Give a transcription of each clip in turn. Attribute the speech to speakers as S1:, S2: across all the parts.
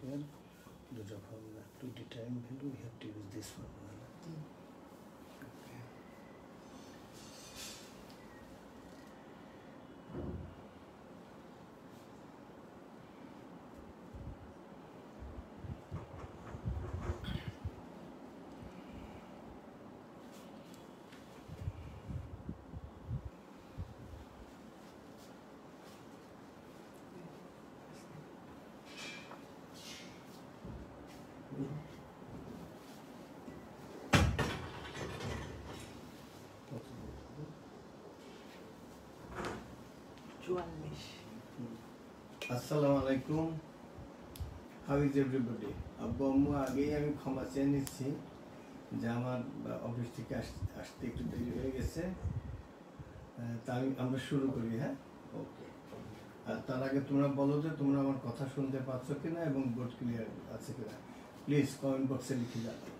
S1: here দুটো formula to determine value we have to use this formula. Assalamualaikum. How is everybody? আব্বু আম্মু আগেই আমি ক্ষমা চেয়ে নিচ্ছি যে আমার অফিস থেকে আসতে একটু দেরি হয়ে গেছে, তাই আমরা শুরু করি। হ্যাঁ, ওকে। আর তার আগে তোমরা বলো যে তোমরা আমার কথা শুনতে পাচ্ছ কিনা এবং বোর্ড ক্লিয়ার আছে কিনা, প্লিজ কমেন্ট বক্সে লিখে জানাও।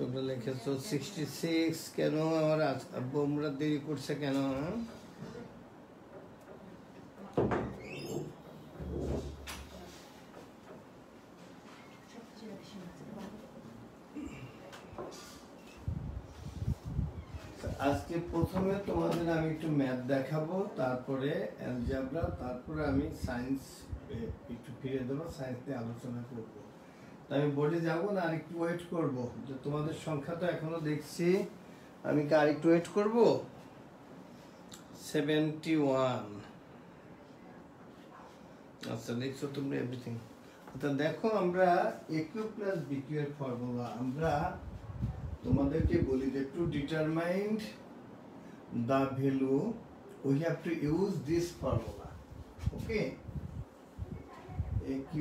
S1: তোমরা লিখেছো 66, কেন আমার আব্বু আমরা দেরি করছে কেন? আজকে প্রথমে তোমাদের আমি একটু ম্যাথ দেখাবো, তারপরে অ্যালজেব্রা, তারপরে আমি সায়েন্স একটু ফিরে দেবো, সায়েন্স নিয়ে আলোচনা করবো। আমি বোর্ডে যাবো না, আরেকটু ওয়েট করবো, যে তোমাদের সংখ্যা তো এখনো দেখছি, আমি কি আরেকটু ওয়েট করবো? 71। আচ্ছা, দেখছো তোমরা এভরিথিং। আচ্ছা দেখো, আমরা AQ প্লাস BQ এর ফর্মুলা আমরা তোমাদেরকে বলি যে two determine the value we have to use this formula. Okay, AQ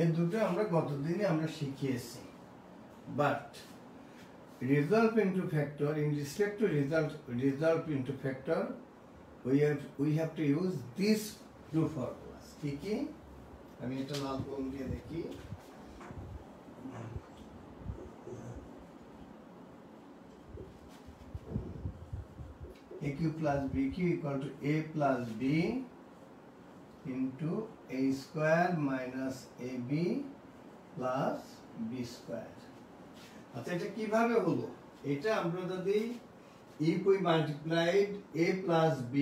S1: এই দুটো আমরা গতদিনে আমরা শিখিয়েছি, but resolve into factor, in respect to resolve into factor we have to use these two formulas. ঠিক আছে, আমি এটা লাল কলম দিয়ে দেখি। AQ plus BQ equal to A plus B into A square minus AB plus B square. আচ্ছা, এটা কিভাবে হলো? এটা আমরা যদি if we multiplied A plus B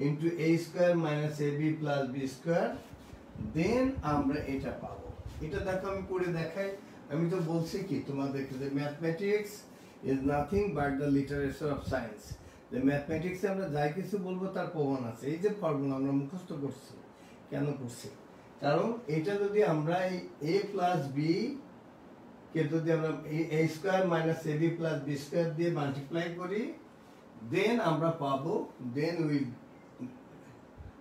S1: into A square minus AB plus B square, then আমরা এটা পাবো। এটা দেখো আমি করে দেখাই। আমি তো বলছি কি তোমাদেরকে যে mathematics is nothing but the literature of science. যে ম্যাথমেটিক্সে আমরা যাই কিছু বলবো তার প্রমাণ আছে। এই যে ফর্মুলা আমরা মুখস্থ করছি, কেন করছি? কারণ এটা যদি আমরা এই A plus B কে যদি আমরা A square minus AB plus B square দিয়ে মাল্টিপ্লাই করি, দেন আমরা পাবো,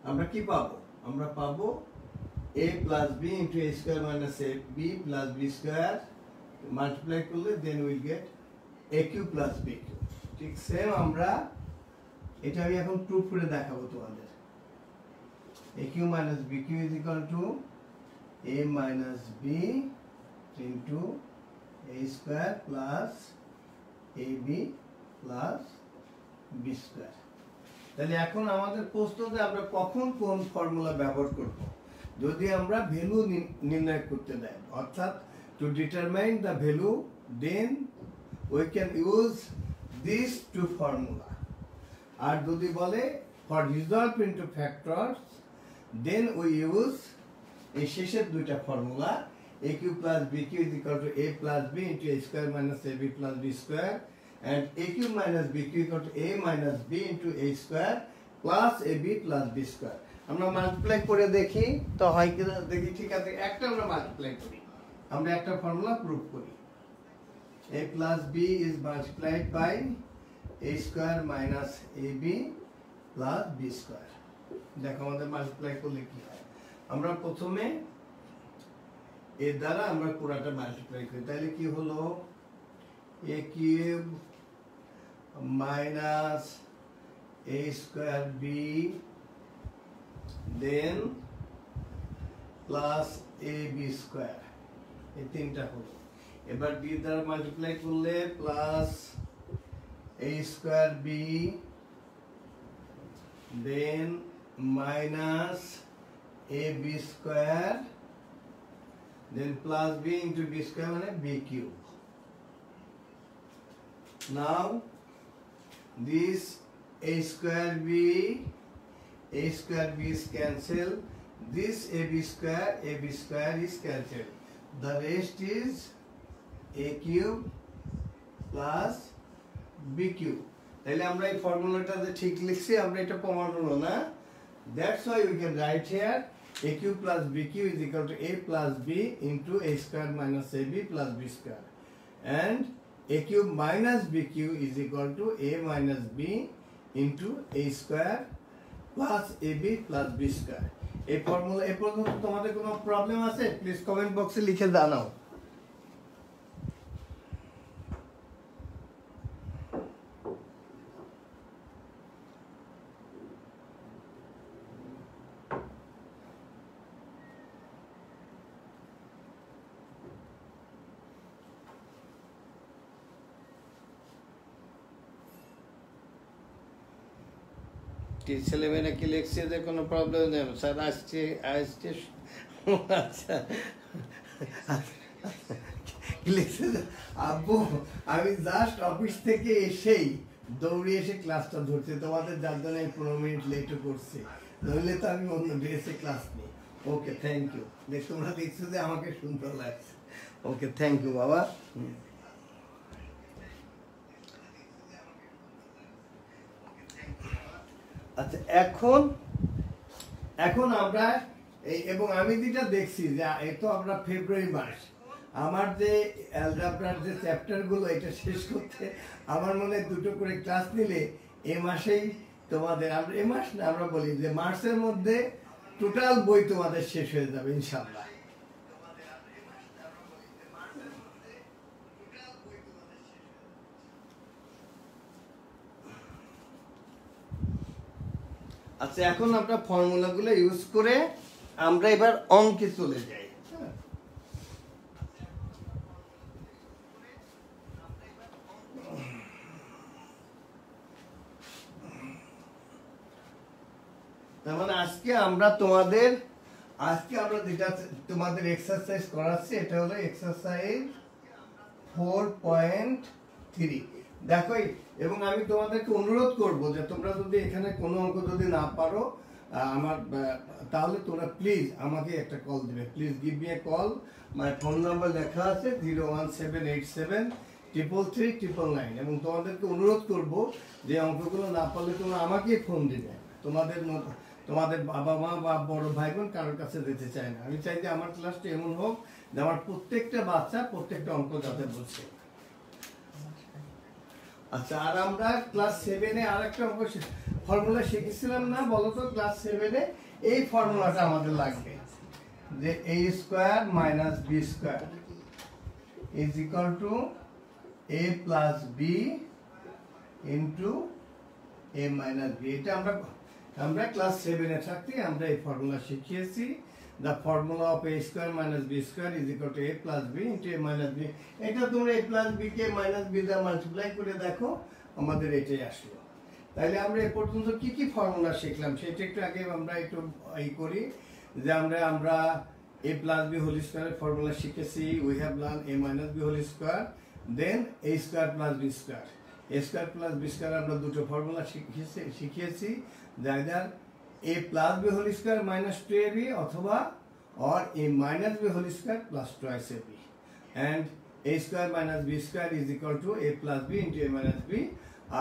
S1: আমরা কি পাবো? আমরা পাবো A plus B into A square minus AB plus B square multiply করলে then will get AQ plus BQ। ঠিক সেম আমরা এটা আমি এখন প্রুফ করে দেখাবো তোমাদের। AQ minus BQ is equal to A minus B into A square plus AB plus B square। তাহলে এখন আমাদের প্রশ্ন যে আমরা কখন কোন ফর্মুলা ব্যবহার করব, যদি আমরা ভ্যালু নির্ণয় করতে দেয়, অর্থাৎ to determine the value, then we can use this to formula. আর যদি বলে for resolve into factors, then we use এই শেষের দুইটা formula. AQ plus BQ is equal to A plus B into A square minus AB plus B square, and AQ minus BQ equal to A minus B into A square plus AB plus B square. আমরা multiply করে দেখি তো হয় কি দেখি, ঠিক আছে, একটা আমরা মাল্টিপ্লাই করি, আমরা একটা ফর্মুলা প্রুফ করি। A plus B is multiplied by A square minus AB plus B square. দেখো আমাদের মাল্টিপ্লাই করলে কি হয়। আমরা প্রথমে এর দ্বারা আমরা পুরাটা মাল্টিপ্লাই করি, তাহলে কি হলো A cube minus A square B then plus AB square, এই তিনটা হলো। এবার B দ্বারা মাল্টিপ্লাই করলে plus A square B then minus AB square then plus B into B square মানে B cube. Now this A square B is cancelled, this AB square is cancelled, the rest is A cube plus B cube. তাহলে আমরা এই ফর্মুলাটাতে ঠিক লিখছি, আমরা এটা প্রমাণ হলো না, that's why we can write here AQ plus BQ is equal to A plus B into A square minus AB plus B square, and AQ minus BQ is equal to A minus B into A square plus AB plus B square. এই formula এ পর্যন্ত তোমাদের কোনো problem আছে please comment বক্সে লিখে জানাও। ছেলেমেয়েরা কি লিখছে যে কোনো প্রবলেম নেই স্যার, আসছে আচ্ছা লিখছে আব্বু আমি জাস্ট অফিস থেকে এসেই দৌড়ে এসে ক্লাসটা ধরছি, তোমাদের যার জন্য 15 মিনিট লেটও করছি, নইলে তো আমি অন্য ড্রেসে ক্লাস নিই। ওকে থ্যাংক ইউ, দেখ তোমরা দেখছো যে আমাকে সুন্দর লাগছে। ওকে থ্যাংক ইউ বাবা। আচ্ছা এখন আমরা এবং আমি যেটা দেখছি যে এই তো আমরা ফেব্রুয়ারি মাস, আমার যে অ্যালজেব্রার যে চ্যাপ্টারগুলো এটা শেষ করতে আমার মনে হয় 2টো করে ক্লাস নিলে এ মাসেই তোমাদের, আমরা এ মাস না আমরা বলি যে মার্চের মধ্যে টোটাল বই তোমাদের শেষ হয়ে যাবে ইনশাআল্লাহ। আচ্ছা এখন আমরা ফর্মুলাগুলো ইউজ করে আমরা এবার অঙ্কে চলে যাই। তার মানে আজকে আমরা যেটা তোমাদের এক্সারসাইজ করাচ্ছি এটা হলো এক্সারসাইজ 4.3। দেখো এবং আমি তোমাদেরকে অনুরোধ করব যে তোমরা যদি এখানে কোনো অঙ্ক যদি না পারো আমার তাহলে তোমরা প্লিজ আমাকে একটা কল দিবে, please give me a call, my phone number লেখা আছে 01787333999, এবং তোমাদেরকে অনুরোধ করব যে অঙ্কগুলো না পারলে তোমরা আমাকে ফোন দিবে। তোমাদের বাবা মা বা বড় ভাই বোন কারোর কাছে যেতে চায় না, আমি চাই যে আমার ক্লাসটা এমন হোক যে আমার প্রত্যেকটা বাচ্চা প্রত্যেকটা অঙ্ক যাতে বলছে। আচ্ছা আর আমরা ক্লাস 7-এ আরেকটা অঙ্ক ফর্মুলা শিখেছিলাম না, বলো তো ক্লাস 7-এ এই ফর্মুলাটা আমাদের লাগবে যে a square minus b square is equal to a plus b into a minus b। এটা আমরা ক্লাস 7-এ থাকতে আমরা এই ফর্মুলা শিখিয়েছি। The formula of a square minus b square is equal to a plus b into a minus b। এটা তোমরা a plus b K minus b দ্বারা multiply করে দেখো, আমাদের এটাই আসলো। তাহলে আমরা এ পর্যন্ত কি কি ফর্মুলা শিখলাম সেটা একটু আগে আমরা একটু করি যে আমরা a plus b whole square formula শিখেছি। We have learned a minus b whole square, then a square plus b square। a square plus b square আমরা দুটো ফর্মুলা শিখিয়েছি, either a plus b whole square minus 2ab or a minus b whole square plus twice ab, and a square minus b square is equal to a plus b into a minus b,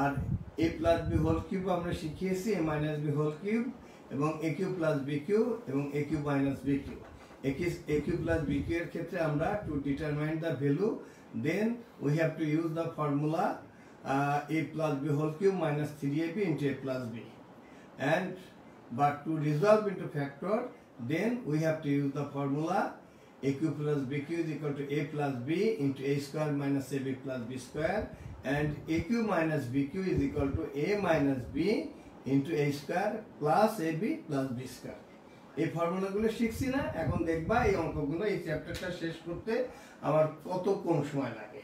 S1: R a plus b whole cube আমরা শিখিয়েছি a minus b whole cube এবং a cube plus b cube এবং a cube minus b cube. a cube plus b cube এর ক্ষেত্রে আমরা to determine the value, then we have to use the formula a plus b whole cube minus 3ab into a plus b, and but to resolve into factor, then we have to use the formula a cube plus b cube is equal to a plus b into a square minus ab plus b square, and a cube minus b cube is equal to a minus b into a square plus ab plus b square. এই ফর্মুলাগুলো শিখছি না, এখন দেখবা এই অঙ্কগুলো এই চ্যাপ্টারটা শেষ করতে আমার কত কম সময় লাগে।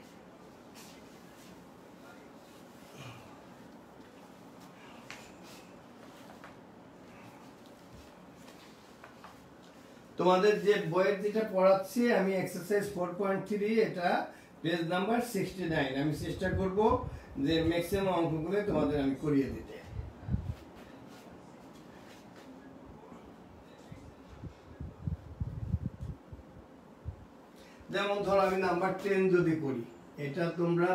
S1: তোমাদের যে বইয়ের যেটা পড়াচ্ছি আমি এক্সারসাইজ 4.3, এটা পেজ নাম্বার 69। আমি চেষ্টা করব যে ম্যাক্সিমাম অঙ্কগুলো তোমাদের আমি করিয়ে দিতে। যেমন ধরো আমি নাম্বার 10 যদি করি, এটা তোমরা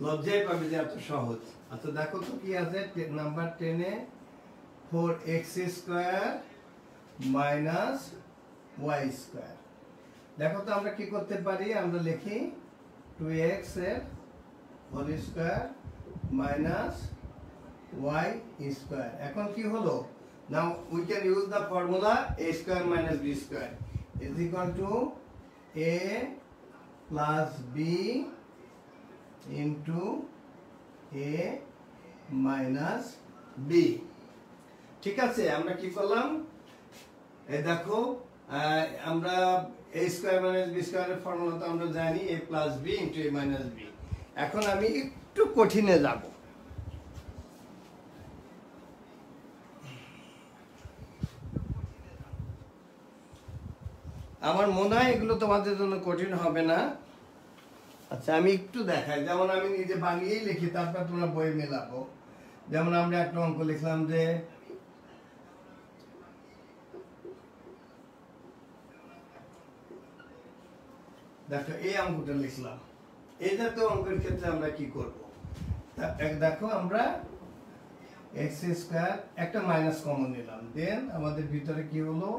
S1: লজ্জায় পাবে যে এত সহজ। আচ্ছা দেখো তো কি আছে নাম্বার 10 এ 4x square minus y square. দেখো তো আমরা কি করতে পারি, আমরা লিখি 2x এর whole square minus y square. এখন কি হলো, now we can use the formula a square minus b square is equal to a plus b into a minus b। ঠিক আছে, আমরা কি করলাম, এই দেখো আমরা a স্কয়ার মাইনাস b স্কয়ারের ফর্মুলা তো আমরা জানি a plus b into a minus b। এখন আমি একটু কঠিনে যাব। আমার মনে হয় এগুলো তোমাদের জন্য কঠিন হবে না। আচ্ছা আমি একটু দেখাই, যেমন আমি নিজে বানিয়েই লিখি, তারপর তোমরা বই মেলাবো। যেমন আমরা একটা অঙ্ক লিখলাম যে দেখো এই অঙ্কটা লিখলাম, এই জাতীয় অঙ্কের ক্ষেত্রে আমরা কি করব, দেখো আমরা x স্কয়ার একটা মাইনাস কমন নিলাম, দেন আমাদের ভিতরে কি হলো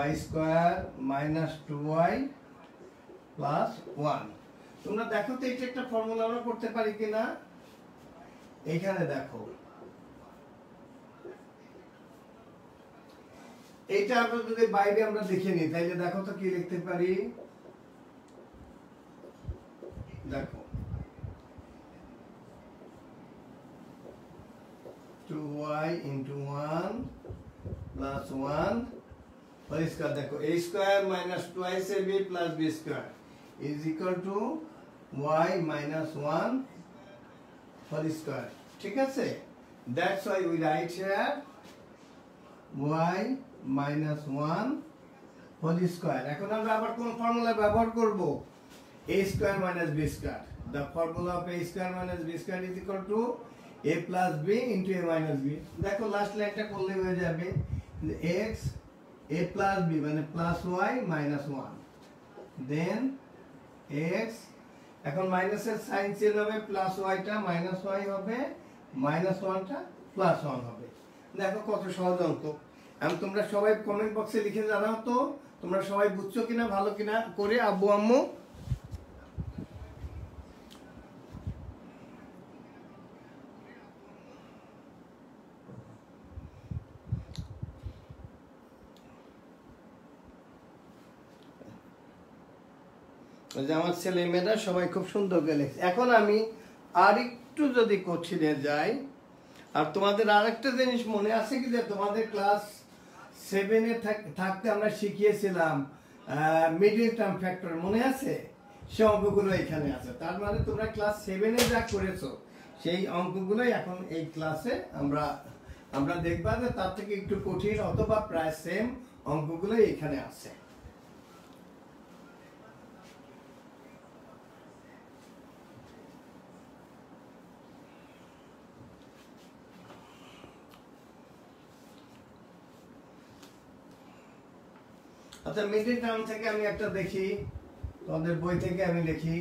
S1: y square minus 2y plus 1। তোমরা দেখো তো এটা একটা ফর্মুলা আমরা করতে পারি কিনা। এইখানে দেখো এইটা আমরা যদি বাইরে আমরা দেখে নিই, তাইলে দেখো তো কি লিখতে পারি। দেখো 2y into 1 plus 1 whole square। দেখো a square minus twice ab plus b square is equal to y minus 1 whole square। ঠিক আছে, that's why we write here y minus 1 whole square। এখন আমরা আবার কোন ফর্মুলা ব্যবহার করব, a square minus b square। the formula of a square minus b square is equal to a plus b into a minus b। দেখো last লাইনটা করলে হয়ে যাবে x a plus b মানে প্লাস y মাইনাস 1, দেন x, এখন মাইনাসের sign change হবে, plus yটা minus y হবে, মাইনাস 1টা প্লাস 1 হবে। দেখো কত সহজ অঙ্ক। আমি তোমরা সবাই কমেন্ট বক্সে লিখে জানাও তো তোমরা সবাই বুঝছো কিনা, ভালো কিনা করে আব্বু আম্মু। আমার ছেলে মেয়েরা সবাই খুব সুন্দর করে লিখছে। এখন আমি আর একটু যদি কঠিনে যাই, আর তোমাদের আরেকটা জিনিস মনে আছে কি, যে তোমাদের ক্লাস 7-এ থাকতে আমরা শিখিয়েছিলাম মিডল টার্ম ফ্যাক্টর, মনে আছে? সেই অঙ্কগুলো এখানে আছে। তার মানে তোমরা ক্লাস 7-এ যা করেছো সেই অঙ্কগুলোই এখন এই ক্লাসে আমরা দেখবা যে তার থেকে একটু কঠিন অথবা প্রায় সেম অঙ্কগুলোই এখানে আছে। আচ্ছা মিডিল টার্ম থেকে আমি একটা দেখি, তোমাদের বই থেকে আমি লিখি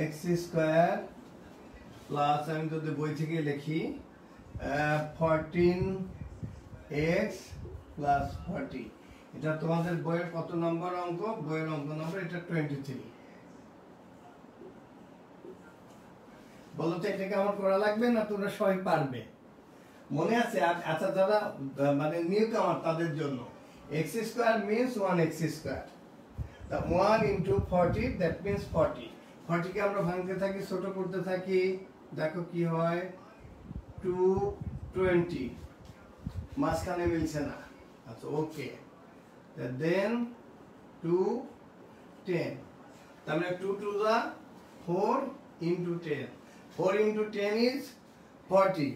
S1: x স্কয়ার প্লাস, আমি যদি বই থেকে লিখি 14x প্লাস 40। এটা তোমাদের বইয়ের কত নম্বর অঙ্ক? বইয়ের অঙ্ক নম্বর এটা 23। বলো তো এটা কেমন করা লাগবে না তোমরা সবাই পারবে? মনে আছে? আচ্ছা যারা মানে নিউ কামার তাদের জন্য x square means 1x square, তা 1 into 40 that means 40। 40 কে আমরা ভাঙতে থাকি, ছোট করতে থাকি, দেখো কি হয় 220, মাঝখানে মিলছে না। আচ্ছা ওকে, দেন 210, তার মানে 2 to the 4 into 10, 4 into 10 is 40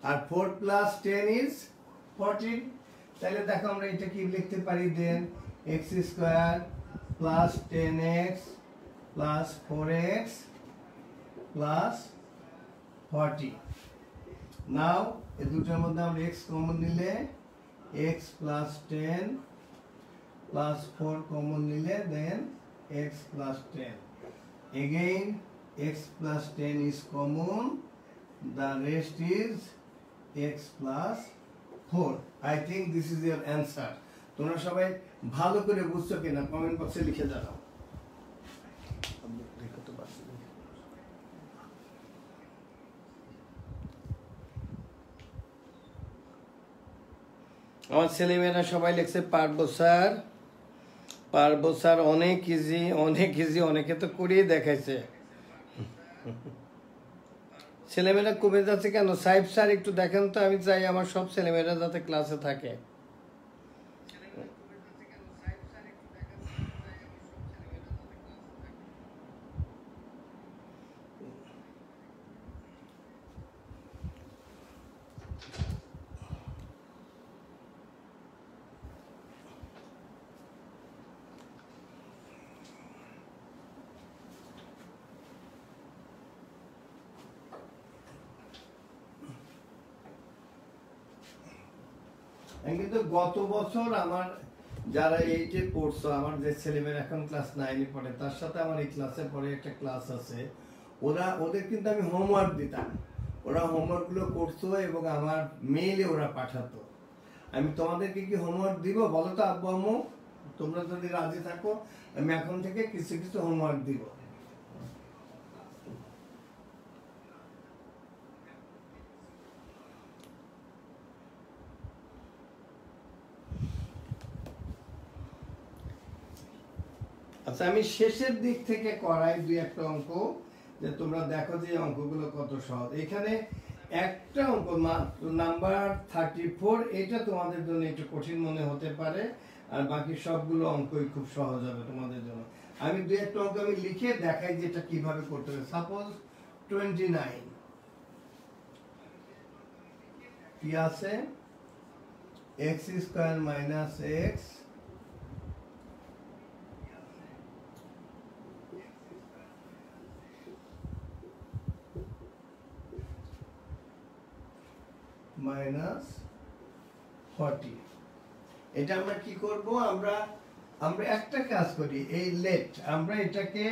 S1: R 4 plus 10 is 14। তাহলে দেখো আমরা এটা কি লিখতে পারি, দেন x square plus 10x plus 4x plus 40। নাও এই দুটোর মধ্যে আমরা x কমন নিলে x প্লাস 10 প্লাস 4 কমন নিলে দেন x plus 10, again x plus 10 is common, the rest is x plus 4। I think this is your answer। তোমরা সবাই ভালো করে বুঝছো কিনা কমেন্ট বক্সে লিখে জানাও। আমার ছেলেমেয়েরা সবাই লিখছে পারবো স্যার, পারবো স্যার, অনেক ইজি, অনেক ইজি, অনেকে তো করিয়ে দেখাইছে। ছেলেমেয়েরা কমে যাচ্ছে কেন? সাইফ স্যার একটু দেখেন তো, আমি চাই আমার সব ছেলেমেয়েরা যাতে ক্লাসে থাকে। কিন্তু গত বছর আমার যারা 8 এ পড়ছো, আমার যে ছেলেমেয়েরা এখন ক্লাস 9 এ পড়ে, তার সাথে আমার এই ক্লাসে পড়ে একটা ক্লাস আছে, ওদের কিন্তু আমি হোমওয়ার্ক দিতাম, ওরা হোমওয়ার্ক গুলো করতো এবং আমার মেইলে ওরা পাঠাতো। আমি তোমাদেরকে কি হোমওয়ার্ক দিব বলো তো আব্বু আম্মু? তোমরা যদি রাজি থাকো আমি এখন থেকে কিছু কিছু হোমওয়ার্ক দিব। আচ্ছা আমি শেষের দিক থেকে করাই দুই একটা অঙ্ক, যে তোমরা দেখো যে অঙ্কগুলো কত সহজ। এখানে একটা অঙ্ক নাম্বার 34, এটা তোমাদের জন্য একটু কঠিন মনে হতে পারে, আর বাকি সবগুলো অঙ্কই খুব সহজ হবে তোমাদের জন্য। আমি দুই একটা অঙ্ক আমি লিখে দেখাই যে এটা কিভাবে করতে হবে। সাপোজ 29 কি আছে, x square minus x minus 40। এটা আমরা কি করব, আমরা একটা কাজ করি, এই লেট আমরা এটাকে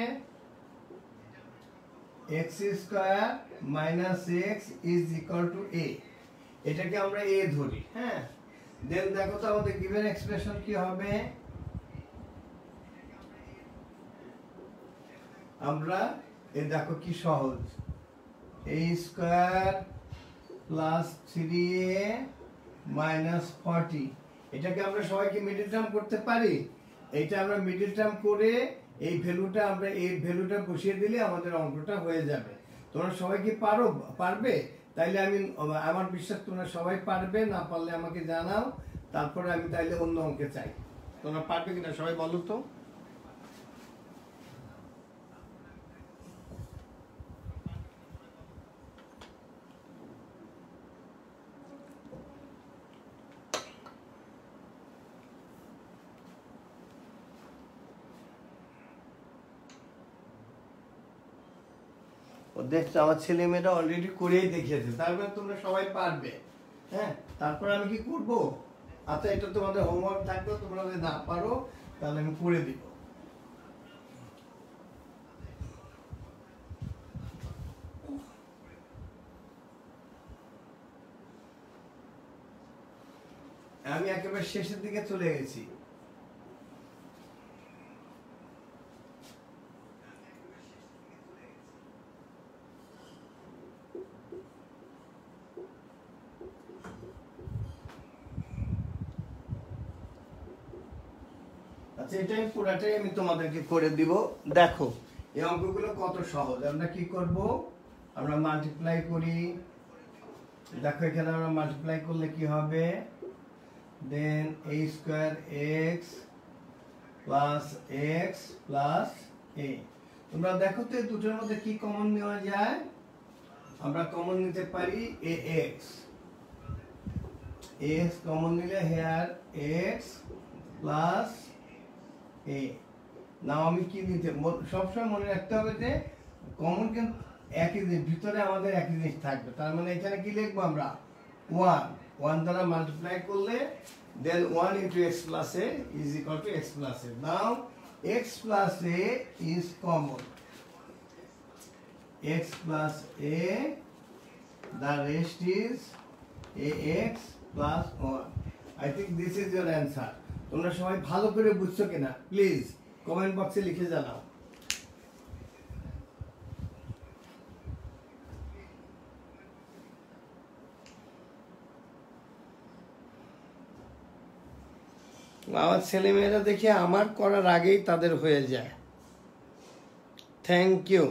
S1: x square minus x is equal to a, এটাকে আমরা a ধরি। হ্যাঁ, দেন দেখো তো আমাদের গিভেন এক্সপ্রেশন কি হবে, আমরা এই দেখো কি সহজ, a square plus 3a minus 40, এটাকে আমরা সবাইকে মিডল টার্ম করতে পারি। এটা আমরা মিডল টার্ম করে এই ভ্যালুটা আমরা এই ভ্যালুটা বসিয়ে দিলে আমাদের অঙ্কটা হয়ে যাবে। তোমরা সবাই কি পারবে? তাইলে আমি আমার বিশ্বাস তোমরা সবাই পারবে, না পারলে আমাকে জানাও, তারপরে আমি তাইলে অন্য অঙ্কে চাই। তোমরা পারবে কিনা সবাই বলো তো। দেখছো আমার ছেলে মেয়েরা অলরেডি করেই দেখিয়েছে, তারপরে তোমরা সবাই পারবে। হ্যাঁ, তারপর আমি কি করব, আচ্ছা এটা তোমাদের হোমওয়ার্ক থাকবে, তোমরা যদি না পারো তাহলে আমি করে দিব। আমি একেবারে শেষের দিকে চলে গেছি। আচ্ছা, এটাই পুরাটাই আমি তোমাদেরকে করে দিব। দেখো এই অঙ্কগুলো কত সহজ। আমরা কি করব, আমরা মাল্টিপ্লাই করি। দেখো এখানে আমরা মাল্টিপ্লাই করলে কি হবে, দেন a square x plus x plus a। তোমরা দেখো তো এই দুটোর মধ্যে কি কমন নেওয়া যায়। আমরা কমন নিতে পারি ax। x কমন নিলে হেয়ার x প্লাস a। নাও আমি কি নিতে, সবসময় মনে রাখতে হবে যে কমন কিন্তু একই জিনিস, ভিতরে আমাদের একই জিনিস থাকবে। তার মানে এখানে কি লিখবো আমরা, 1 দ্বারা মাল্টিপ্লাই করলে then 1 into x plus a is equal to x plus a. Now x plus a is common. X plus a, the rest is ax plus 1. I think this is your answer. তোমরা সবাই ভালো করে বুঝছো কিনা please comment বক্সে লিখে জানাও। আমার ছেলেমেয়েরা দেখে আমার করার আগেই তাদের হয়ে যায়। Thank you.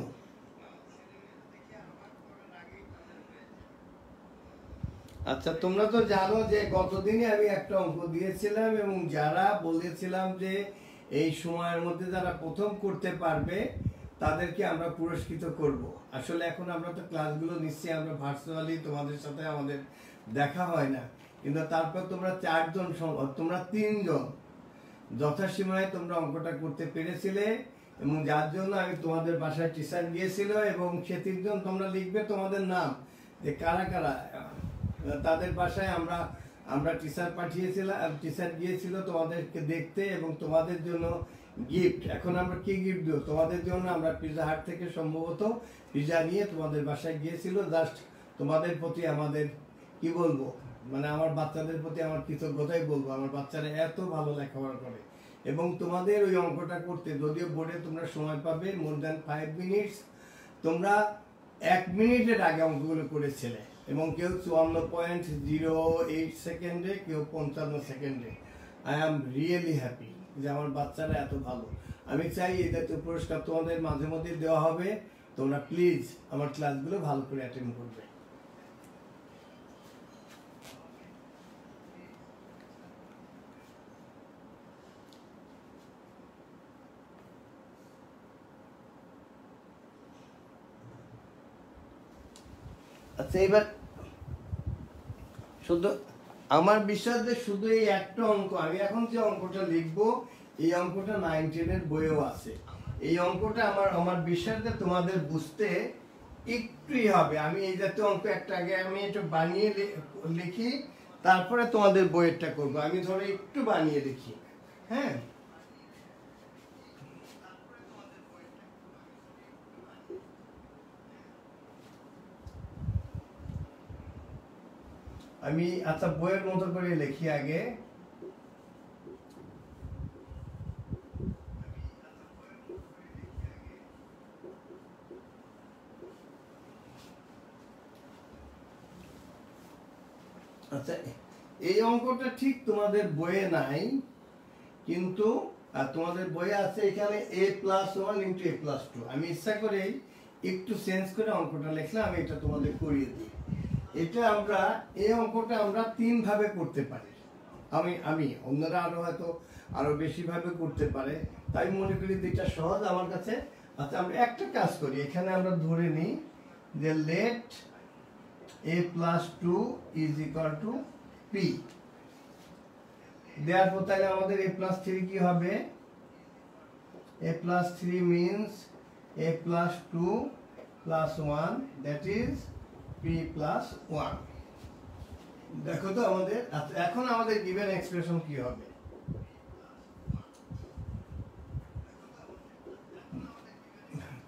S1: আচ্ছা, তোমরা তো জানো যে গতদিনে আমি একটা অঙ্ক দিয়েছিলাম এবং যারা বলেছিলাম যে এই সময়ের মধ্যে যারা প্রথম করতে পারবে তাদেরকে আমরা পুরস্কৃত করব। আসলে এখন আমরা তো ক্লাসগুলো নিচ্ছি, আমরা ভার্চুয়ালি, তোমাদের সাথে আমাদের দেখা হয় না, কিন্তু তারপর তোমরা 4 জন, তোমরা 3 জন যথাসময়ে তোমরা অঙ্কটা করতে পেরেছিলে এবং যার জন্য আমি তোমাদের বাসায় টিচার গিয়েছিল এবং সে 3 জন তোমরা লিখবে তোমাদের নাম, যে কারা কারা তাদের বাসায় আমরা টিচার পাঠিয়েছিলাম, টিচার গিয়েছিল তোমাদেরকে দেখতে এবং তোমাদের জন্য গিফট। এখন আমরা কি গিফট দেব তোমাদের জন্য, আমরা পিৎজা হাট থেকে সম্ভবত পিৎজা নিয়ে তোমাদের বাসায় গিয়েছিল। জাস্ট তোমাদের প্রতি আমাদের কি বলবো, মানে আমার বাচ্চাদের প্রতি আমার কৃতজ্ঞতাই বলবো। আমার বাচ্চারা এত ভালো লেখাপড়া করে এবং তোমাদের ওই অঙ্কটা করতে, যদিও বোর্ডে তোমরা সময় পাবে মোর দ্যান 5 মিনিটস, তোমরা 1 মিনিটের আগে অঙ্কগুলো করেছিলে এবং কেউ 54.08 সেকেন্ডে, কেউ 55 সেকেন্ডে। আই এম রিয়েলি হ্যাপি যে আমার বাচ্চারা এত ভালো। আমি চাই এই জাতীয় পুরস্কার তোমাদের মাঝে মধ্যে দেওয়া হবে। তোমরা প্লিজ আমার ক্লাসগুলো ভালো করে অ্যাটেন্ড করবে। আচ্ছা, এবার শুধু আমার বিশ্বাস যে শুধু এই একটা অঙ্ক, আমি এখন যে অঙ্কটা লিখবো এই অঙ্কটা 9, 10 বইয়েও আছে। এই অঙ্কটা আমার বিশ্বাস যে তোমাদের বুঝতে একটুই হবে। আমি এই জাতীয় অঙ্ক একটা আগে আমি একটু বানিয়ে লিখি, তারপরে তোমাদের বইয়েরটা করবো। আমি ধরো একটু বানিয়ে লিখি, হ্যাঁ। আমি আচ্ছা বইয়ের মতো করে লিখি আগে। আচ্ছা, এই অঙ্কটা ঠিক তোমাদের বইয়ে নাই, কিন্তু তোমাদের বইয়ে আছে এখানে a+1 × a+2। আমি ইচ্ছা করে একটু চেঞ্জ করে অঙ্কটা লিখলাম, আমি এটা তোমাদের করিয়ে দিই। এটা আমরা এই অঙ্কটা আমরা 3 ভাবে করতে পারি। আমি অন্যরা আরো বেশি ভাবে করতে পারে, তাই মনে করি যেটা সহজ আমার কাছে। আচ্ছা, আমরা একটা কাজ করি, এখানে আমরা ধরে নিই যে লেট a+2 = p। দেওয়ার পর তাহলে আমাদের a+3 কি হবে, a+3 means a+2 + 1, that is p+1। দেখো তো আমাদের এখন আমাদের গিভেন এক্সপ্রেশন কি হবে।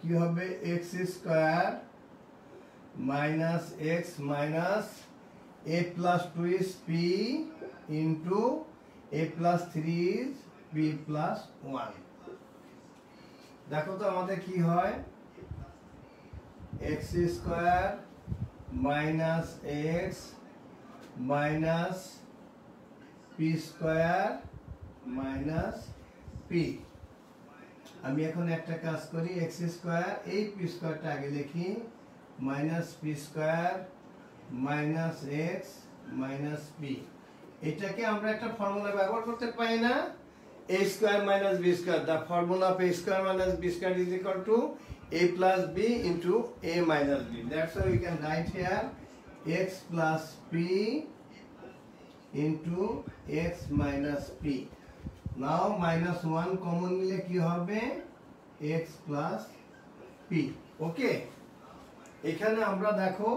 S1: কি হবে x square minus x minus a plus 2 is p into a plus 3 is p plus 1 দেখো তো আমাদের কি হয় x square minus x minus p square minus p আমি এখন একটা কাজ করি x স্কয়ার এই p স্কয়ারটা আগে লিখি minus p square minus x minus p এটাকে আমরা একটা ফর্মুলা ব্যবহার করতে পারি না a square minus b square the formula of a square minus b square is equal to a plus b into a minus b that's why we can write here x plus p into x minus p now minus 1 common নিলে কি হবে x plus p ওকে এখানে আমরা দেখো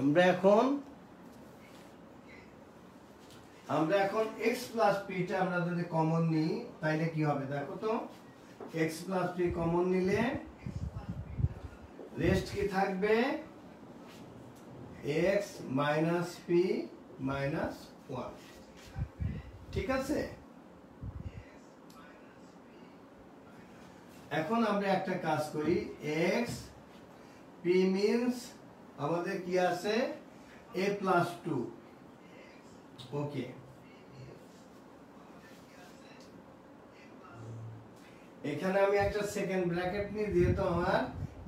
S1: আমরা এখন x plus p টা আমরা যদি কমন নিই তাহলে কি হবে দেখো তো x plus p কমন নিলে রেস্ট কি থাকবে x minus p minus 1 ঠিক আছে এখন আমরা একটা কাজ করি x p means আমাদের কি আছে a plus 2 ওকে এখানে আমি একটা সেকেন্ড ব্র্যাকেট নিয়ে দিয়ে তো আমার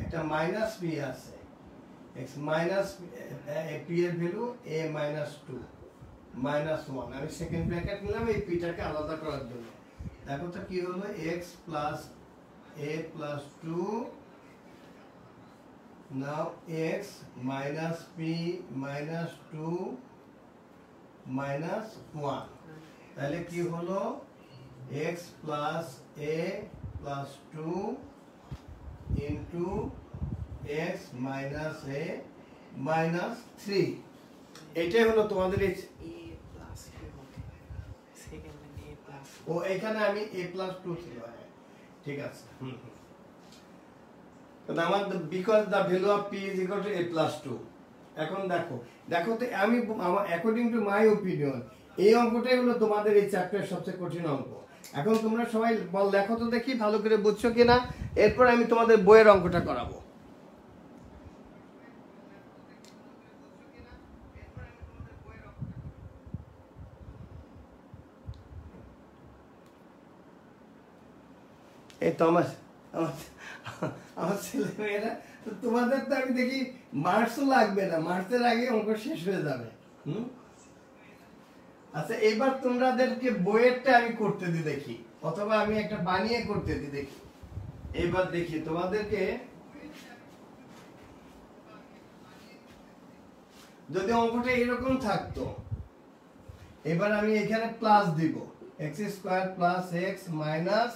S1: একটা মাইনাস p আছে x মাইনাস p এর ভ্যালু a minus 2 minus 1 আমি সেকেন্ড ব্র্যাকেট নিলাম এই p টাকে আলাদা করার জন্য দেখো তো কি হলো x plus a plus 2 now x minus p minus 2 minus 1 তাহলে কি হলো x plus a plus 2 into x minus a minus 3 এটাই হলো তোমাদের a plus second a plus ও এখানে আমি a plus 2 ছিল ঠিক আছে তো আমার because the value of p is equal to a plus 2 এখন দেখো তো আমি অ্যাকর্ডিং টু মাই ওপিনিয়ন এই অঙ্কটাই হলো তোমাদের এই চ্যাপ্টারের সবচেয়ে কঠিন অঙ্ক এখন তোমরা সবাই লেখো তো দেখি ভালো করে বুঝছো কিনা এরপর আমি তোমাদের বইয়ের অঙ্কটা করাবো এই তো আমার ছেলেমেয়েরা তো তোমাদের তো আমি দেখি মার্কসও লাগবে না মার্কসের আগে অঙ্ক শেষ হয়ে যাবে আচ্ছা এবার তোমাদেরকে বইয়েরটা আমি করতে দিই দেখি অথবা আমি একটা বানিয়ে করতে দিই দেখি এবার দেখি তোমাদেরকে যদি অঙ্কটা এরকম থাকতো এবার আমি এখানে প্লাস দিব x square plus x minus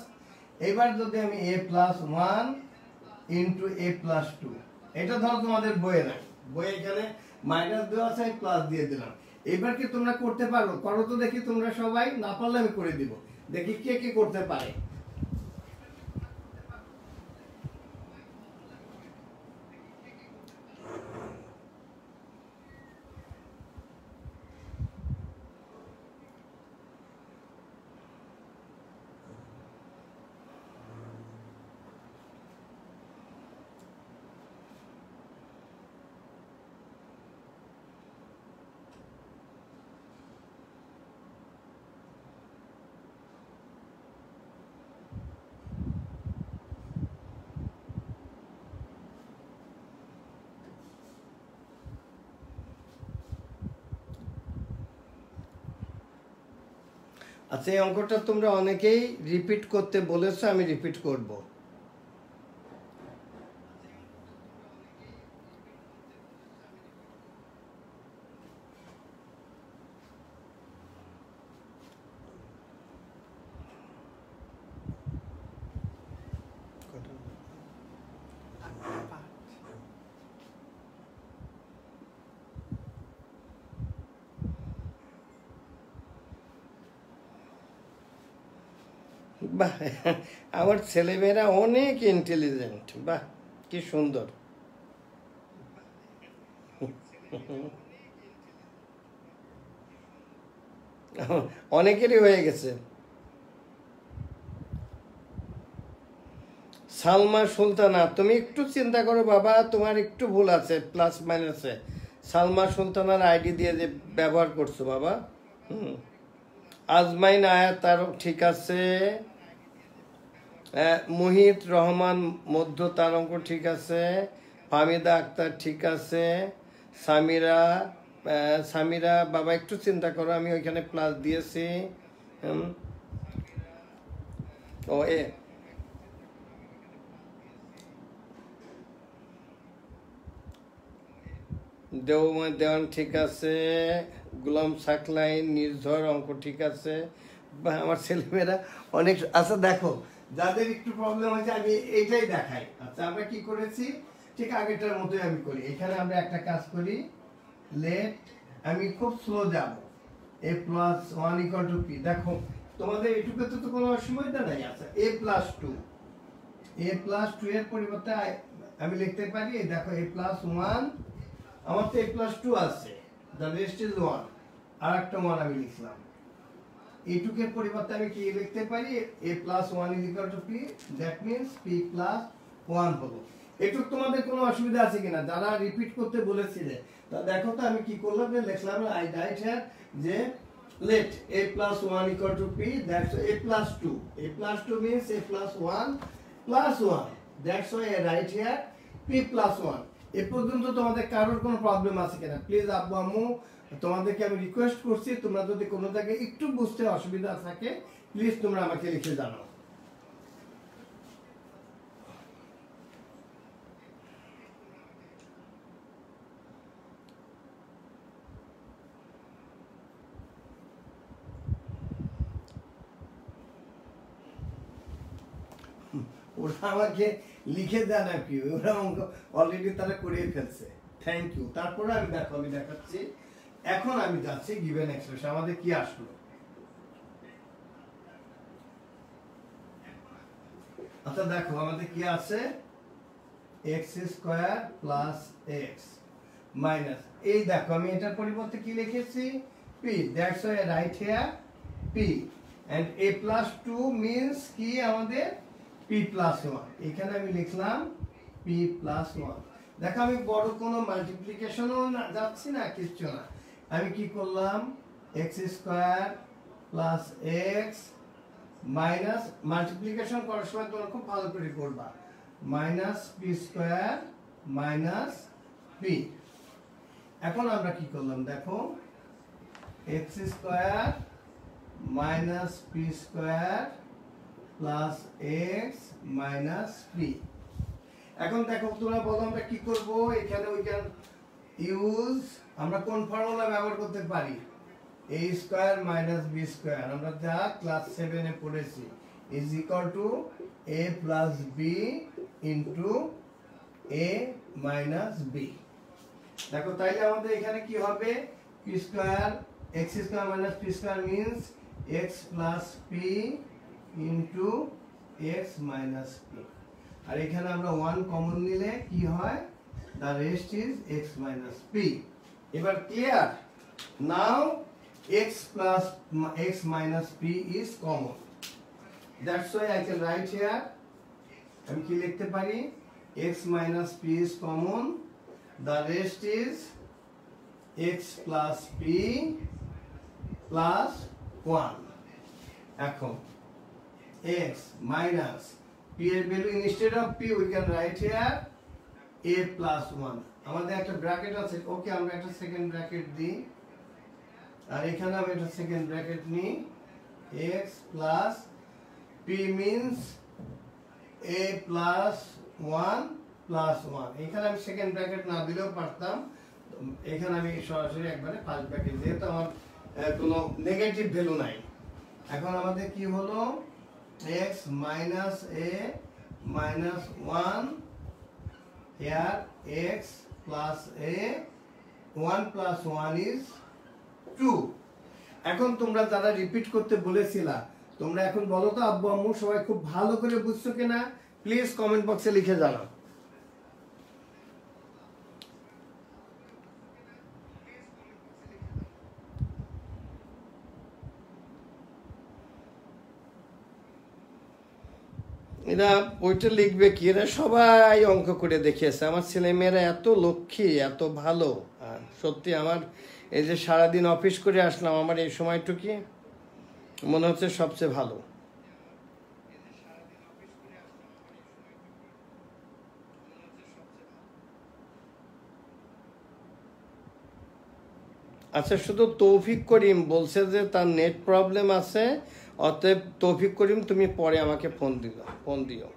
S1: এবার যদি আমি a plus 1 into a plus 2 এটা ধরো তোমাদের বইয়ে নাই বইয়ে এখানে মাইনাস দেওয়া আছে আমি প্লাস দিয়ে দিলাম এবার কি তোমরা করতে পারো করো তো দেখি তোমরা সবাই না পারলে আমি করে দিব দেখি কে কে করতে পারে আচ্ছা এই অঙ্কটা তোমরা অনেকেই রিপিট করতে বলেছো আমি রিপিট করব
S2: বাহ, আমার ছেলেমেয়েরা অনেক ইন্টেলিজেন্ট। বাহ, কি সুন্দর। অনেকেরই হয়ে গেছে। সালমা সুলতানা, তুমি একটু চিন্তা করো বাবা, তোমার একটু ভুল আছে প্লাস মাইনাসে। সালমা সুলতানার আইডি দিয়ে যে ব্যবহার করছো বাবা। আজমাইন আয়াত তার ঠিক আছে। মুহিত রহমান মধ্য তার অঙ্ক ঠিক আছে। ফামিদা আক্তার ঠিক আছে। সামিরা সামিরা বাবা একটু চিন্তা করো, আমি ওইখানে প্লাস দিয়েছি। ও এ দেওয়ান ঠিক আছে। গোলাম সাকলাইন নির্ঝর অঙ্ক ঠিক আছে। বা আমার ছেলেমেয়েরা অনেক। আচ্ছা দেখো,
S1: যাদের একটু প্রবলেম হয়েছে আমি এইটাই দেখাই। আচ্ছা আমরা কি করেছি, ঠিক আগেরটার মতোই আমি করি। এখানে আমরা একটা কাজ করি, লেট, আমি খুব স্লো যাব, a plus 1 equal to p। দেখো তোমাদের এটুকুতে তো কোনো অসুবিধা নাই। আচ্ছা a plus 2, a plus 2 এর পরিবর্তে আমি লিখতে পারি, দেখো a plus 1, আমার তো a plus 2 আছে, the rest is 1, আর একটা 1 আমি লিখলাম। এইটুকের পরিবর্তে আমি কি লিখতে পারি, a plus 1 is equal to p, that means p plus 1 হলো। এটুক তোমাদের কোনো অসুবিধা আছে কিনা, যারা রিপিট করতে বলেছিলে তা দেখো তো আমি কি করলাম, লিখলাম আই রাইট হিয়ার যে let a plus 1 equal to p, that's a plus 2, a plus 2 means a plus 1 plus 1, that's why I write here p plus 1। এ পর্যন্ত তোমাদের কারোর কোনো প্রবলেম আছে কিনা প্লিজ আব্বু আম্মু তোমাদেরকে আমি রিকোয়েস্ট করছি, তোমরা যদি কোনো জায়গায় একটু বুঝতে অসুবিধা থাকে প্লিজ তোমরা আমাকে লিখে জানাও। ওরা আমাকে লিখে দেন আর কি, ওরা অলরেডি তারা করিয়ে ফেলছে। Thank you. তারপরে আমি দেখো আমি দেখাচ্ছি। এখন আমি যাচ্ছি গিভেন এক্সপ্রেশন, আমাদের কি আসলো। আচ্ছা দেখো আমাদের কি আছে, x square plus x minus, এই দেখো আমি এটার পরিবর্তে কি লিখেছি, P, that's why right here P, and A plus 2 means কি আমাদের পি প্লাস 1, এখানে আমি লিখলাম পি প্লাস 1। দেখো আমি বড় কোনো মাল্টিপ্লিকেশনও যাচ্ছি না, কিচ্ছু না। আমি কি করলাম, x square plus x minus, multiplication করার সময় তোমরা খুব ভালো করে করবা, minus P square minus P. এখন আমরা কি করলাম দেখো, x square minus P square plus x minus P. এখন দেখো তোমরা বলো আমরা কি করব, এখানে উই ক্যান ইউজ, আমরা কোন ফর্মুলা ব্যবহার করতে পারি, a square minus b square, আমরা যা ক্লাস 7 এ পড়েছি, is equal to a plus b into a minus b। দেখো তাইলে আমাদের এখানে কি হবে, p square x square minus p square means x plus p into x minus p, আর এখানে আমরা 1 কমন নিলে কি হয়, the rest is x minus p। এবার clear, now x plus x minus p is common, that's why I can write here, আমি কি লিখতে পারি, x minus p is common, the rest is x plus p plus 1। এখন x minus p এর value, instead of p we can write here a plus 1, আমাদের একটা bracket আছে, ওকে আমরা একটা সেকেন্ড ব্র্যাকেট দিই, আর এখানে আমি একটা সেকেন্ড ব্র্যাকেট নিই, x plus p means a plus 1 plus 1, এখানে আমি সেকেন্ড ব্র্যাকেট না দিলেও পারতাম, এখানে আমি সরাসরি একবারে ফার্স্ট ব্র্যাকেট, যেহেতু আমার কোনো নেগেটিভ ভ্যালু নাই। এখন আমাদের কি হলো, x minus a minus 1, here x plus a, 1 plus 1 is 2। এখন তোমরা যারা রিপিট করতে বলেছিলা
S2: তোমরা এখন বলো তো আব্বু আম্মু সবাই খুব ভালো করে বুঝছো কিনা, প্লিজ কমেন্ট বক্সে লিখে জানাও। এরা বইটা লিখবে কি, এরা সবাই অঙ্ক করে দেখিয়েছে। আমার ছেলেমেয়েরা এত লক্ষ্মী, এত ভালো। সত্যি আমার এই যে সারাদিন অফিস করে আসলাম, আমার এই সময়টুকি মনে হচ্ছে সবচেয়ে ভালো। আচ্ছা, শুধু তৌফিক করিম বলছে যে তার নেট প্রবলেম আছে, অতএব তৌফিক করিম তুমি পরে আমাকে ফোন দিও।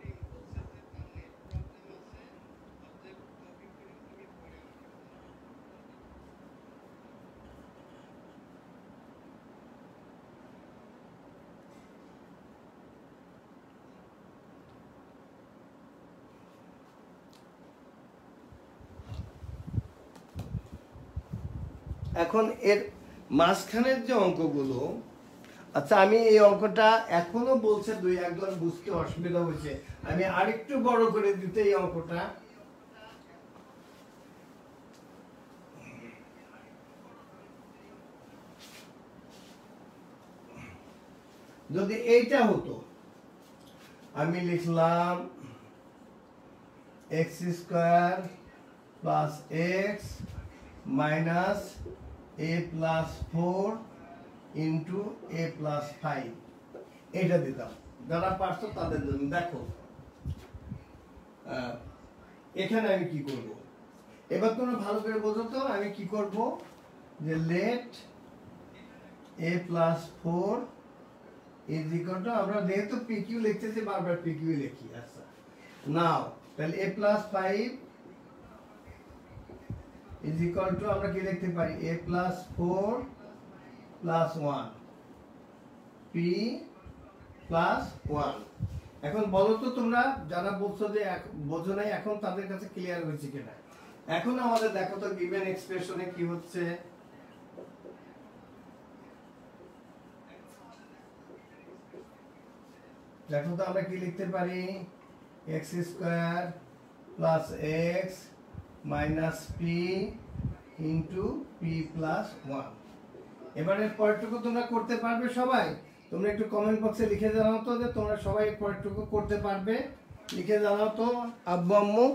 S2: এখন এর মাঝখানের যে অঙ্কগুলো, আচ্ছা আমি এই অঙ্কটা এখনো বলছে দুই একজন বুঝতে অসুবিধা হয়েছে, আমি আরেকটু বড় করে দিতে এই অঙ্কটা। যদি এইটা হতো, আমি লিখলাম x square plus x minus a plus 4 into a plus 5, এটা দিতাম। যারা পারছো তাদের জন্য দেখো এখানে আমি কি করব, এবার তোমরা ভালো করে বোঝো তো আমি কি করব, যে let A plus 4 is equal to, আমরা যেহেতু পি কিউ লিখতেছি বারবার পি কিউ লিখি। আচ্ছা নাও তাহলে এ প্লাস 5 ইজ ইকুয়াল টু আমরা কি লিখতে পারি, এ প্লাস 4 প্লাস 1 পি প্লাস 1। এখন বলো তো তোমরা যারা বলছো যে বোঝো নাই, এখন তাদের কাছে ক্লিয়ার হয়েছে কিনা। এখন আমাদের দেখো তো গিভেন এক্সপ্রেশনে কি হচ্ছে। দেখো তো আমরা কি লিখতে পারি, x square plus x minus P into P plus 1। এবারে পরেরটুকু তোমরা করতে পারবে সবাই? তোমরা একটু কমেন্ট বক্সে লিখে জানাও তো যে তোমরা সবাই পরেরটুকু করতে পারবে, লিখে জানাও তো আব্বু আম্মু।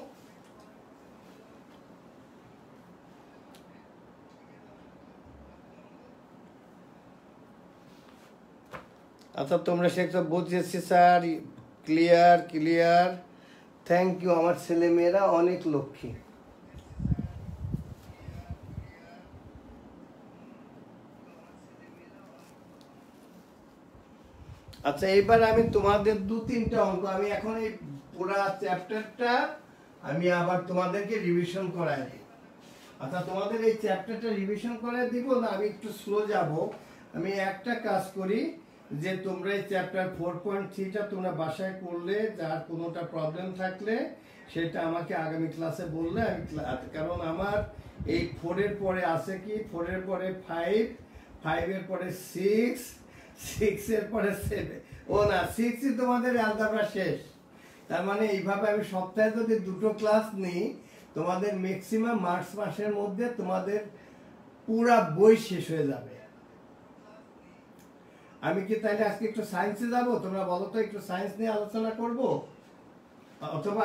S2: আচ্ছা তোমরা সে একটা বুঝেছি sir, clear clear, thank you. আমার ছেলে মেয়েরা অনেক লক্ষ্মী। আচ্ছা এবার আমি তোমাদের 2-3টা অঙ্ক, আমি এখন এই পুরা চ্যাপ্টারটা আমি আবার তোমাদেরকে রিভিশন করাই দিই। আচ্ছা তোমাদের এই চ্যাপ্টারটা রিভিশন করাই দিব না, আমি একটু স্লো যাব। আমি একটা কাজ করি যে তোমরা এই চ্যাপ্টার 4.3টা তোমরা বাসায় করলে, যার কোনোটা প্রবলেম থাকলে সেটা আমাকে আগামী ক্লাসে বললে আমি, কারণ আমার এই 4 এর পরে আছে কি, 4 এর পরে 5, 5 এর পরে 6, 6 এর পরে 7, ও না 6ই তোমাদের অ্যালজেব্রা শেষ। তার মানে এইভাবে আমি সপ্তাহে যদি 2টো ক্লাস নিই, তোমাদের ম্যাক্সিমাম মার্চ মাসের মধ্যে তোমাদের পুরা বই শেষ হয়ে যাবে। আমি কি তাইলে আজকে একটু সায়েন্সে যাব? তোমরা বলো তো একটু সায়েন্স নিয়ে আলোচনা করব, অথবা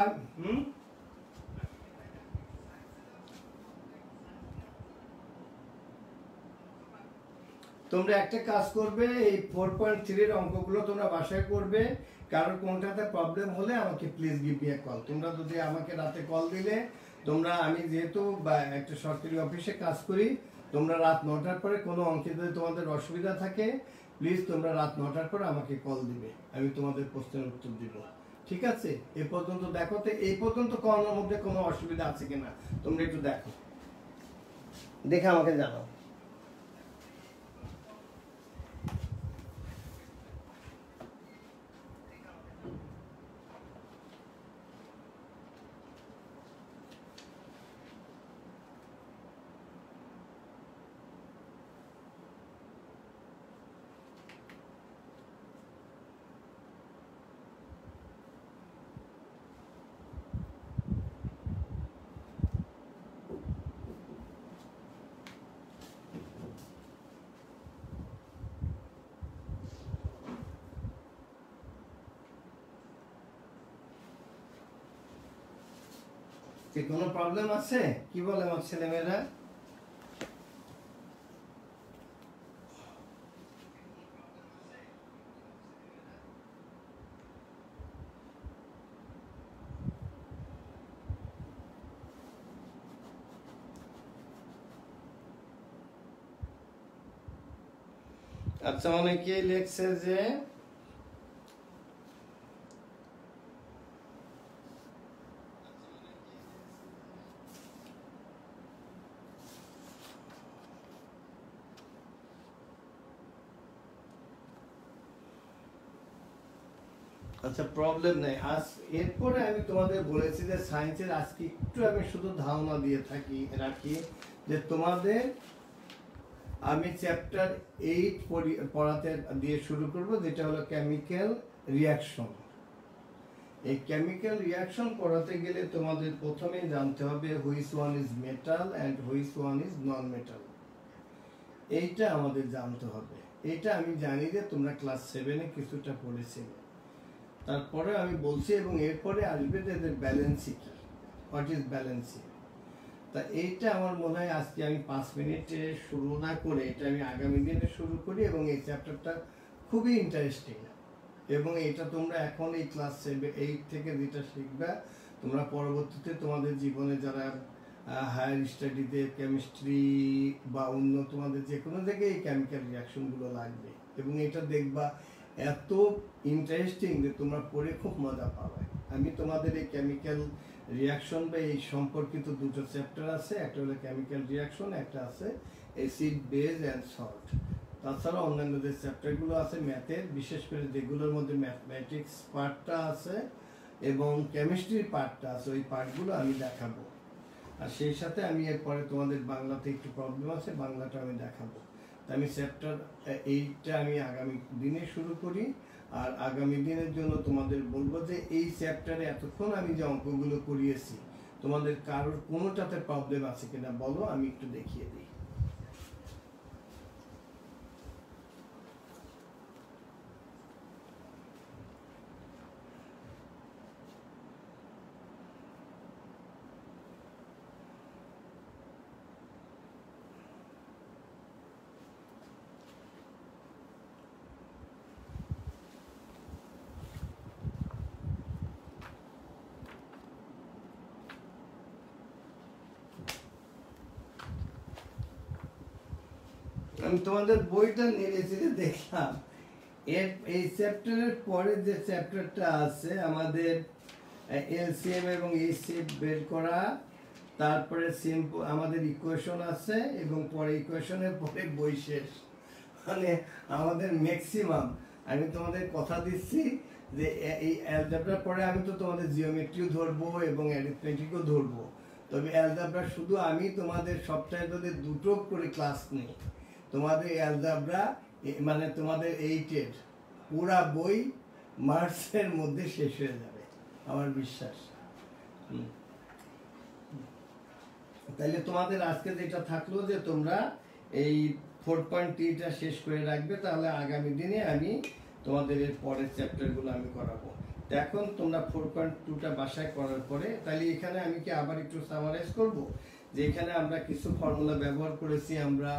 S2: তোমরা একটা কাজ করবে, এই 4.3 এর অঙ্কগুলো তোমরা বাসায় করবে। কারোর কোনটাতে প্রবলেম হলে আমাকে please give me a call. তোমরা যদি আমাকে রাতে কল দিলে, তোমরা, আমি যেহেতু একটা সরকারি অফিসে কাজ করি, তোমরা রাত 9টার পরে কোনো অঙ্কে যদি তোমাদের অসুবিধা থাকে, প্লিজ তোমরা রাত 9টার পরে আমাকে কল দিবে, আমি তোমাদের প্রশ্নের উত্তর দিব। ঠিক আছে? এ পর্যন্ত দেখো তো, এই পর্যন্ত করানোর মধ্যে কোনো অসুবিধা আছে কিনা তোমরা একটু দেখো, দেখে আমাকে জানাও। কি কোনো প্রবলেম আছে? কি বলে আমার ছেলেমেয়েরা? আচ্ছা, অনেকেই লেখছে যে আচ্ছা, প্রবলেম নেই। আজ এরপরে আমি তোমাদের বলেছি যে সায়েন্সের আজকে একটু আমি শুধু ধারণা দিয়ে রাখি যে তোমাদের আমি চ্যাপ্টার 8 পড়াতে দিয়ে শুরু করব, যেটা হলো কেমিক্যাল রিয়াকশন। এই কেমিক্যাল রিয়াকশন পড়াতে গেলে তোমাদের প্রথমেই জানতে হবে which one is metal and which one is non metal. এইটা আমাদের জানতে হবে। এটা আমি জানি যে তোমরা ক্লাস 7-এ কিছুটা পড়েছিলে। তারপরে আমি বলছি, এবং এরপরে আসবে যে এদের ব্যালেন্সি কি, হোয়াট ইজ ব্যালেন্সি। তা এইটা আমার মনে হয় আজকে আমি 5 মিনিটে শুরু না করে এটা আমি আগামী দিনে শুরু করি, এবং এই চ্যাপ্টারটা খুবই ইন্টারেস্টিং। এবং এটা তোমরা এখন এই ক্লাস 8 থেকে যেটা শিখবা, তোমরা পরবর্তীতে তোমাদের জীবনে যারা হায়ার স্টাডিতে কেমিস্ট্রি বা অন্য তোমাদের যে কোনো জায়গায় এই কেমিক্যাল রিয়াকশনগুলো লাগবে, এবং এটা দেখবা এত ইন্টারেস্টিং যে তোমরা পড়ে খুব মজা পাবে। আমি তোমাদের এই কেমিক্যাল রিয়াকশন বা এই সম্পর্কিত দুটো চ্যাপ্টার আছে, একটা হলো কেমিক্যাল রিয়াকশন, একটা আছে অ্যাসিড বেজ অ্যান্ড সল্ট। তাছাড়া অন্যান্য যে চ্যাপ্টারগুলো আছে ম্যাথের, বিশেষ করে যেগুলোর মধ্যে ম্যাথমেটিক্স পার্টটা আছে এবং কেমিস্ট্রির পার্টটা আছে, ওই পার্টগুলো আমি দেখাবো। আর সেই সাথে আমি এরপরে তোমাদের বাংলাতে একটু প্রবলেম আছে, বাংলাটা আমি দেখাবো। আমি চ্যাপ্টার 8টা আমি আগামী দিনে শুরু করি। আর আগামী দিনের জন্য তোমাদের বলবো যে এই চ্যাপ্টারে এতক্ষণ আমি যে অঙ্কগুলো করিয়েছি, তোমাদের কারোর কোনোটাতে প্রবলেম আছে কিনা বলো, আমি একটু দেখিয়ে দিই। আমি তোমাদের বইটা নিয়েছি, দেখলাম এই চ্যাপ্টারের পরে যে চ্যাপ্টারটা আছে আমাদের এলসিএম এবং এইচসিএফ বের করা, তারপরে সিম্পল আমাদের ইকুয়েশন আছে, এবং পরে ইকুয়েশনের পরে বই শেষ। মানে আমাদের ম্যাক্সিমাম, আমি তোমাদের কথা দিচ্ছি যে এই অ্যালজেব্রার পরে আমি তো তোমাদের জিওমেট্রিও ধরবো এবং অ্যারিথমেটিকও ধরবো। তবে অ্যালজেব্রা শুধু আমি তোমাদের সপ্তাহে যদি 2টো করে ক্লাস নিই, তোমাদের অ্যালজেব্রা মানে তোমাদের 8-এর পুরা বই মার্চের মধ্যে শেষ হয়ে যাবে, আমার বিশ্বাস। তাহলে তোমাদের আজকে যেটা থাকলো যে তোমরা এই 4.3টা শেষ করে রাখবে, তাহলে আগামী দিনে আমি তোমাদের এর পরের চ্যাপ্টারগুলো আমি করাবো। তো এখন তোমরা 4.2টা বাসায় করার পরে, তাহলে এখানে আমি কি আবার একটু সামারাইজ করব যে এখানে আমরা কিছু ফর্মুলা ব্যবহার করেছি। আমরা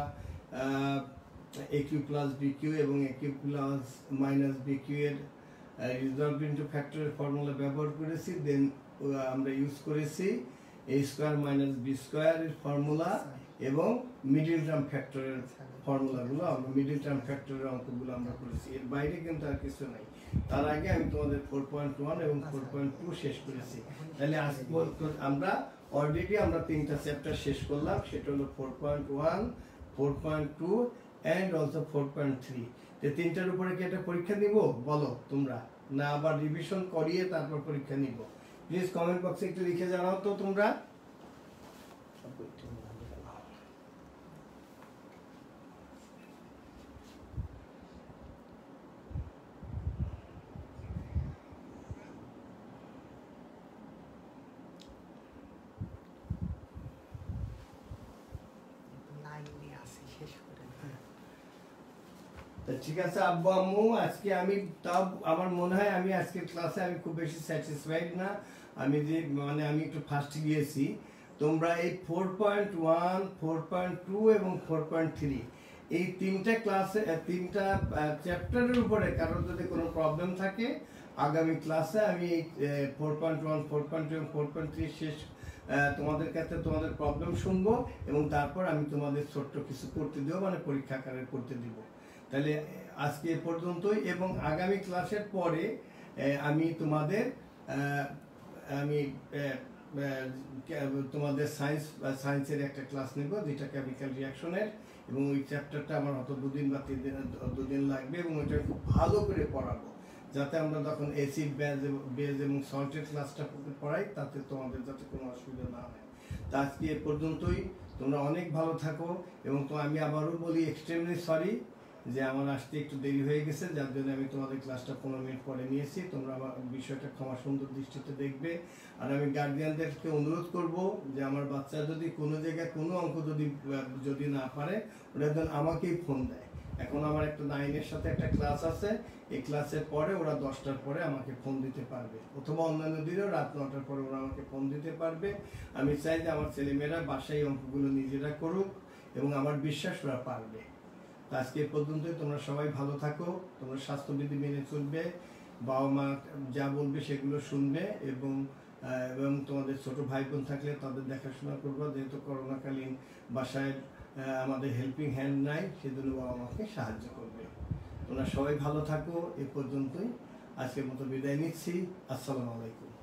S2: AQ প্লাস BQ এবং AQ প্লাস মাইনাস BQ এর রিজলভ ইনটু ফ্যাক্টরের ফর্মুলা ব্যবহার করেছি। দেন আমরা ইউজ করেছি a square minus b square এর ফর্মুলা এবং মিডল টার্ম ফ্যাক্টরের ফর্মুলাগুলো, আমরা মিডল টার্ম ফ্যাক্টরের অঙ্কগুলো আমরা করেছি। এর বাইরে কিন্তু আর কিছু নাই। তার আগে আমি তোমাদের 4.1 এবং 4.2 শেষ করেছি। তাহলে আজ আমরা অলরেডি আমরা 3টা চ্যাপ্টার শেষ করলাম, সেটা হলো 4.1, 4.2 and also 4.3। তো 3টার উপরে কি একটা পরীক্ষা নিব বলো তোমরা, না আবার রিভিশন করিয়ে তারপর পরীক্ষা নিব? প্লিজ কমেন্ট বক্সে একটু লিখে জানাও তো তোমরা। ঠিক আছে আব্বু আম্মু, আজকে আমি তাও আমার মনে হয় আমি আজকের ক্লাসে আমি খুব বেশি স্যাটিসফাইড না। আমি যে মানে আমি একটু ফার্স্ট গিয়েছি। তোমরা এই 4.1, 4.2 এবং 4.3 এই তিনটা ক্লাসে তিনটা চ্যাপ্টারের উপরে কারোর যদি কোনো প্রবলেম থাকে, আগামী ক্লাসে আমি 4.1, 4.2 এবং 4.3 শেষ তোমাদের কাছে তোমাদের প্রবলেম শুনবো এবং তারপর আমি তোমাদের ছোট্ট কিছু করতে দেবো, মানে পরীক্ষা আকারে করতে দিব। তাহলে আজকে এ পর্যন্তই, এবং আগামী ক্লাসের পরে আমি তোমাদের আমি তোমাদের সায়েন্সের একটা ক্লাস নেব, যেটা কেমিক্যাল রিয়াকশনের, এবং ওই চ্যাপ্টারটা আমার হয়তো 2 দিন বা 3 দিন লাগবে, এবং ওইটা খুব ভালো করে পড়াবো, যাতে আমরা যখন অ্যাসিড বেজ এবং সল্টের ক্লাসটা পড়াই তাতে তোমাদের যাতে কোনো অসুবিধা না হয়। তা আজকে এ পর্যন্তই, তোমরা অনেক ভালো থাকো, এবং তো আমি আবারও বলি এক্সট্রিমলি সরি যে আমার আসতে একটু দেরি হয়ে গেছে, যার জন্য আমি তোমাদের ক্লাসটা 15 মিনিট পরে নিয়েছি। তোমরা আমার বিষয়টা ক্ষমা সুন্দর দৃষ্টিতে দেখবে। আর আমি গার্ডিয়ানদেরকে অনুরোধ করব যে আমার বাচ্চা যদি কোনো জায়গায় কোনো অঙ্ক যদি না পারে, ওরা যেন আমাকেই ফোন দেয়। এখন আমার একটা 9-এর সাথে একটা ক্লাস আছে, এই ক্লাসের পরে ওরা 10টার পরে আমাকে ফোন দিতে পারবে, অথবা অন্যান্য দিনেও রাত 9টার পরে ওরা আমাকে ফোন দিতে পারবে। আমি চাই যে আমার ছেলেমেয়েরা বাসায় অঙ্কগুলো নিজেরা করুক, এবং আমার বিশ্বাস ওরা পারবে। আজকে পর্যন্তই, তোমরা সবাই ভালো থাকো, তোমরা স্বাস্থ্যবিধি মেনে চলবে, বাবা মা যা বলবে সেগুলো শুনবে, এবং তোমাদের ছোট ভাই বোন থাকলে তাদের দেখাশোনা করবো, যেহেতু করোনাকালীন বাসায় আমাদের হেল্পিং হ্যান্ড নাই, সেজন্য বাবা মাকে সাহায্য করবে। তোমরা সবাই ভালো থাকো, এ পর্যন্তই, আজকের মতো বিদায় নিচ্ছি। আসসালামু আলাইকুম।